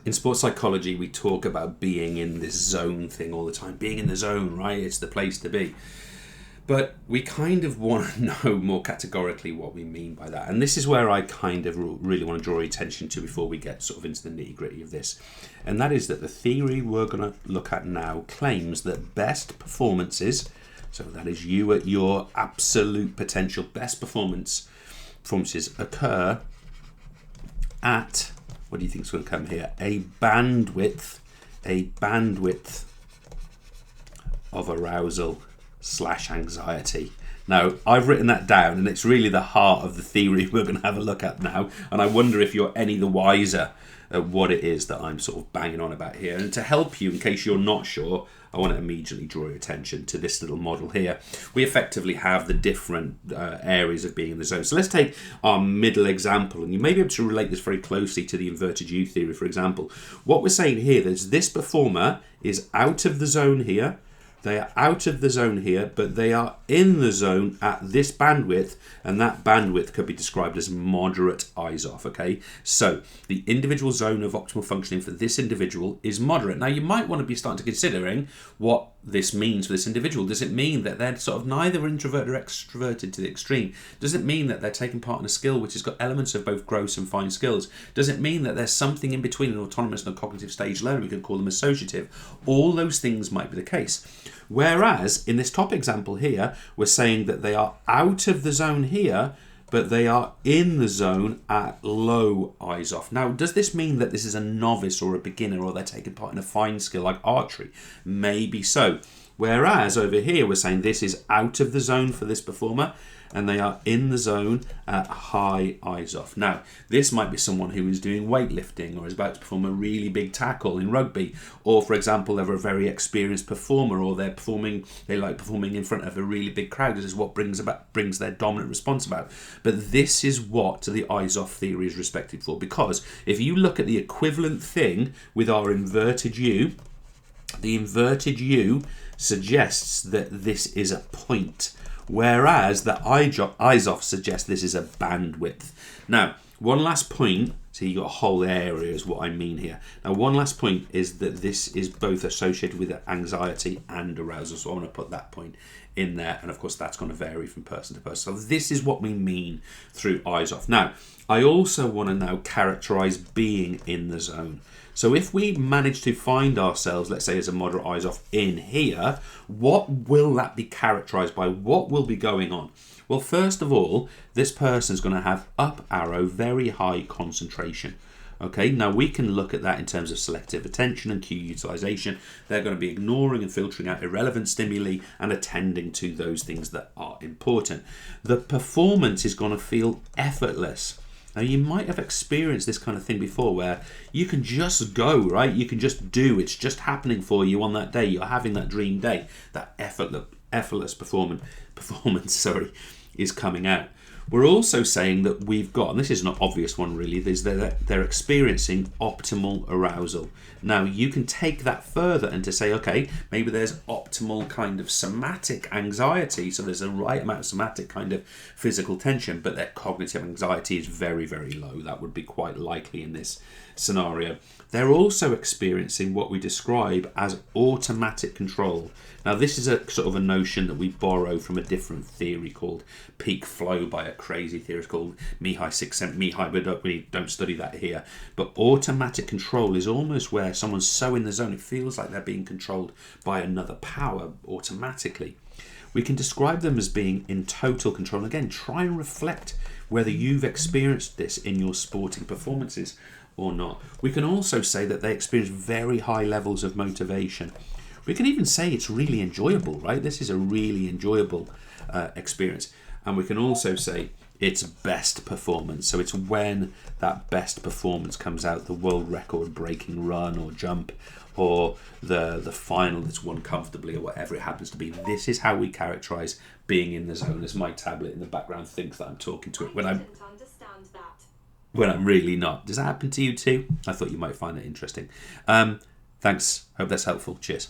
In sports psychology, we talk about being in this zone thing all the time. Being in the zone, right? It's the place to be. But we kind of want to know more categorically what we mean by that. And this is where I kind of really want to draw your attention to before we get sort of into the nitty-gritty of this. And that is that the theory we're going to look at now claims that best performances, so that is you at your absolute potential best performances occur at, what do you think is going to come here? A bandwidth of arousal / anxiety. Now, I've written that down, and it's really the heart of the theory we're going to have a look at now, and I wonder if you're any the wiser at what it is that I'm sort of banging on about here. And to help you, in case you're not sure, I want to immediately draw your attention to this little model here. We effectively have the different areas of being in the zone. So let's take our middle example, and you may be able to relate this very closely to the inverted U theory, for example. What we're saying here is this performer is out of the zone here. They are out of the zone here, but they are in the zone at this bandwidth, and that bandwidth could be described as moderate IZOF, okay? So the individual zone of optimal functioning for this individual is moderate. Now, you might want to be starting to considering what this means for this individual. Does it mean that they're sort of neither introverted or extroverted to the extreme? Does it mean that they're taking part in a skill which has got elements of both gross and fine skills? Does it mean that there's something in between an autonomous and a cognitive stage learner? We could call them associative. All those things might be the case. Whereas in this top example here, we're saying that they are out of the zone here, but they are in the zone at low IZOF. Now, does this mean that this is a novice or a beginner, or they're taking part in a fine skill like archery? Maybe so. Whereas over here, we're saying this is out of the zone for this performer, and they are in the zone at high IZOF. Now, this might be someone who is doing weightlifting or is about to perform a really big tackle in rugby, or for example, they're a very experienced performer, or they like performing in front of a really big crowd. This is what brings their dominant response about. But this is what the IZOF theory is respected for, because if you look at the equivalent thing with our inverted U, the inverted U suggests that this is a point, whereas the IZOF suggests this is a bandwidth. Now, one last point, so you got a whole area is what I mean here. Now, one last point is that this is both associated with anxiety and arousal, so I want to put that point in there, and of course that's going to vary from person to person. So this is what we mean through IZOF. Now, I also want to now characterize being in the zone. So if we manage to find ourselves, let's say as a moderate IZOF in here, what will that be characterized by? What will be going on? Well, first of all, this person's going to have up arrow, very high concentration. Okay, now we can look at that in terms of selective attention and cue utilization. They're going to be ignoring and filtering out irrelevant stimuli and attending to those things that are important. The performance is going to feel effortless. Now, you might have experienced this kind of thing before, where you can just go, right? You can just do. It's just happening for you on that day. You're having that dream day. That effortless performance, is coming out. We're also saying that we've got, and this is an obvious one really, is that they're experiencing optimal arousal. Now, you can take that further and to say, okay, maybe there's optimal kind of somatic anxiety, so there's a right amount of somatic kind of physical tension, but their cognitive anxiety is very, very low. That would be quite likely in this scenario. They're also experiencing what we describe as automatic control. Now, this is a sort of a notion that we borrow from a different theory called peak flow by a crazy theorist called Mihai, but we don't study that here. But automatic control is almost where someone's so in the zone, it feels like they're being controlled by another power automatically. We can describe them as being in total control. Again, try and reflect whether you've experienced this in your sporting performances or not. We can also say that they experience very high levels of motivation. We can even say it's really enjoyable, right? This is a really enjoyable experience. And we can also say it's best performance. So it's when that best performance comes out, the world record breaking run or jump, or the final that's won comfortably, or whatever it happens to be. This is how we characterize being in the zone, as my tablet in the background thinks that I'm talking to it when I'm really not. Does that happen to you too? I thought you might find it interesting. Thanks. Hope that's helpful. Cheers.